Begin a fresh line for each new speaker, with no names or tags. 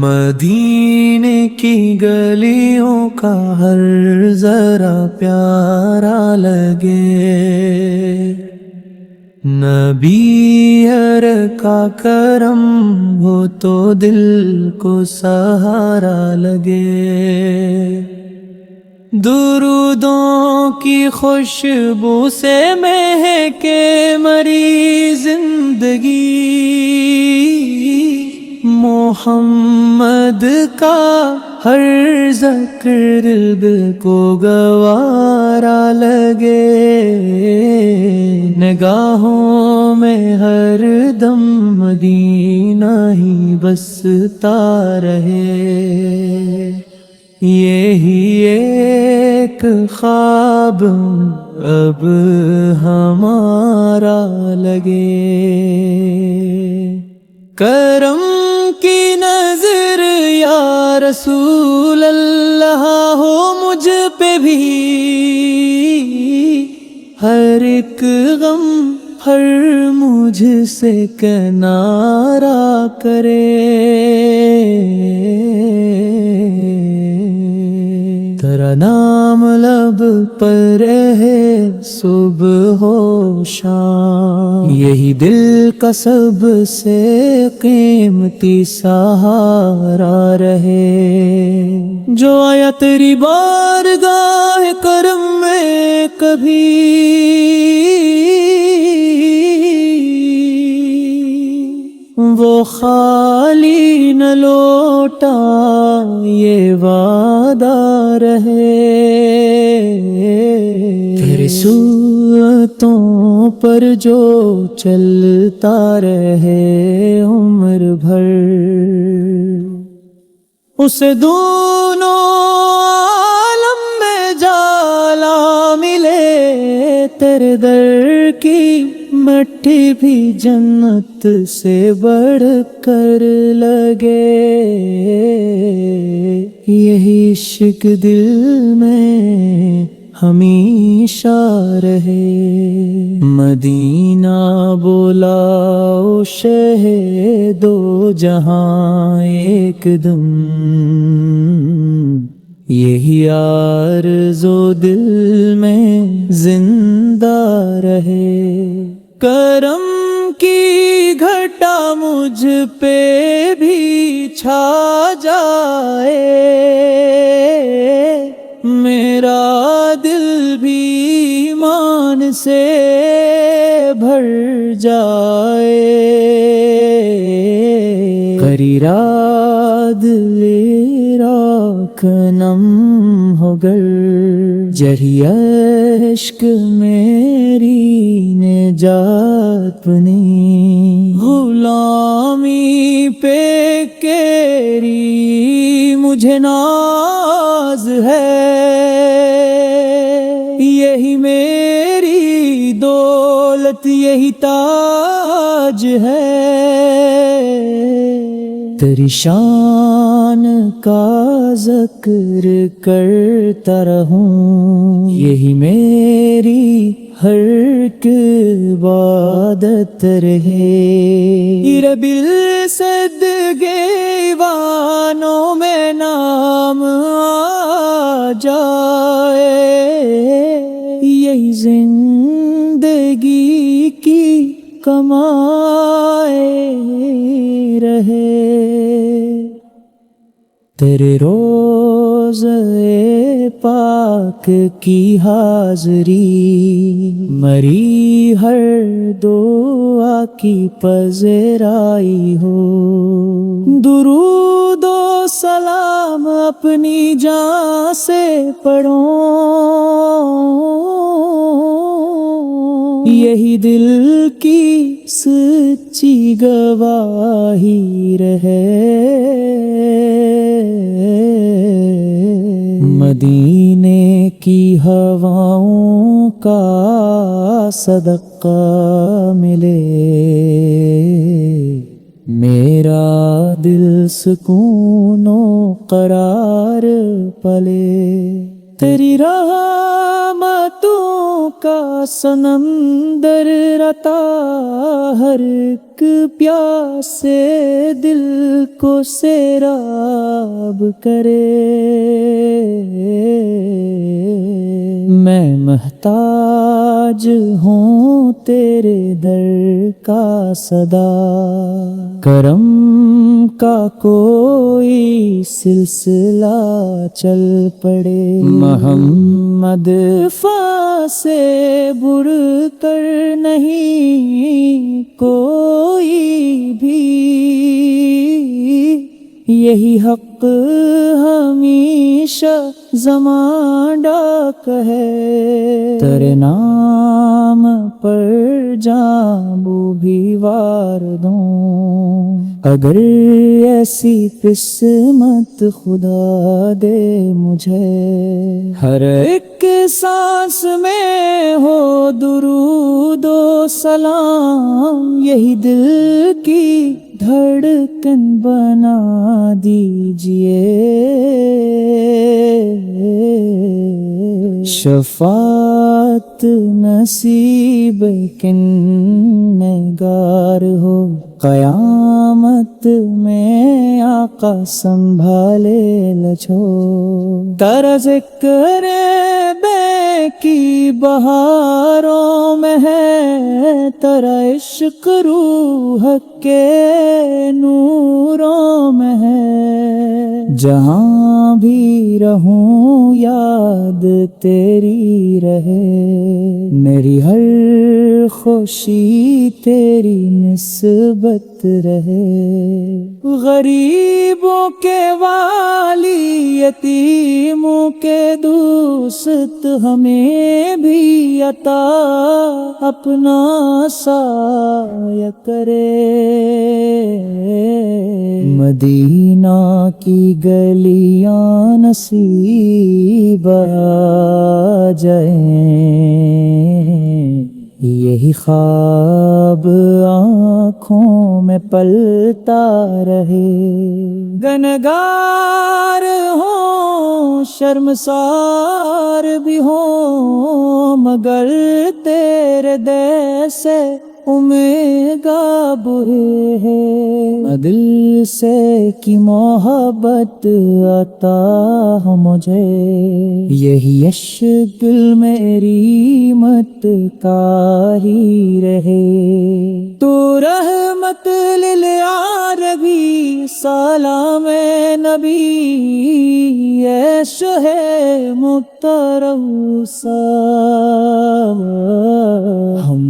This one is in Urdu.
مدینے کی گلیوں کا ہر ذرا پیارا لگے، نبی ہر کا کرم ہو تو دل کو سہارا لگے، درودوں کی خوشبو سے مہکے مری زندگی، محمد کا ہر ذکر دل کو گوارا لگے، نگاہوں میں ہر دم مدینہ ہی بستا رہے، یہی ایک خواب اب ہمارا لگے، کرم کی نظر یا رسول اللہ ہو مجھ پہ بھی، ہر ایک غم ہر مجھ سے کنارہ کرے، تیرا نام لب پر ہے صبح و شام، یہی دل کا سب سے قیمتی سہارا رہے، جو آیا تیری بارگاہ کرم میں کبھی، وہ خالی نہ لوٹا یہ وعدہ رہے، تیرے سنتوں پر جو چلتا رہے عمر بھر، اسے دونوں عالم میں جالا ملے، تیرے در کی مٹی بھی جنت سے بڑھ کر لگے، یہی عشق دل میں ہمیشہ رہے، مدینہ بولاؤ شہ دو جہاں ایک دم، یہی آرزو دل میں زندہ رہے، کرم کی گھٹا مجھ پہ بھی چھا جائے، میرا دل بھی ایمان سے بھر جائے، قریراد راکنم ہو گر جری عشق میری نجات بنی، غلامی پہ کیری مجھے ناز ہے، یہی میری دولت یہی تاج ہے، تیری شان کا ذکر کرتا رہوں، یہی میری ہر ایک عبادت رہے، ربیل صدقے ایوانوں میں نام آ جائے، یہی زندگی کی کمائے رہے، تیرے روضے پاک کی حاضری، مری ہر دعا کی پذیرائی ہو، درود و سلام اپنی جان سے پڑھو، یہی دل کی سچی گواہی رہے، مدینے کی ہواؤں کا صدقہ ملے، میرا دل سکون و قرار پلے، تیری رحمتوں کا سمندر رتا ہر ایک پیاسے دل کو سیراب کرے، میں محتاج ہوں تیرے در کا صدا، کرم کا کوئی سلسلہ چل پڑے، محمد سے بڑھ کر نہیں کوئی بھی، یہی حق ہمیشہ زمان ڈاک ہے، تیرے نام پر جامو بھی وار دوں، اگر ایسی قسمت خدا دے مجھے، ہر ایک سانس میں ہو درود و سلام، یہی دل کی دھڑکن بنا دیجئے، شفاعت نصیب کن نگار ہو، قیامت میں آقا سنبھالے لچھو، تیرا ذکر بے کی بہاروں میں ہے، تیرا عشق روح کے نوروں میں ہے، جہاں بھی رہوں یاد تیری رہے، میری ہر خوشی تیری نسبت رہے، غریبوں کے والی یتیموں کے دوست ہمیں بھی عطا اپنا سایہ کرے، مدینہ کی گلیاں نصیب آ جائیں، یہی خواب آنکھوں میں پلتا رہے، گنہگار ہوں شرمسار بھی ہوں، مگر تیرے جیسے امیگا برے ہے، دل سے کی محبت عطا ہو مجھے، یہی عشق میری مت کا ہی رہے، تو رحمت للعالمین سلام نبی، عیش ہے مقترب سا، ہم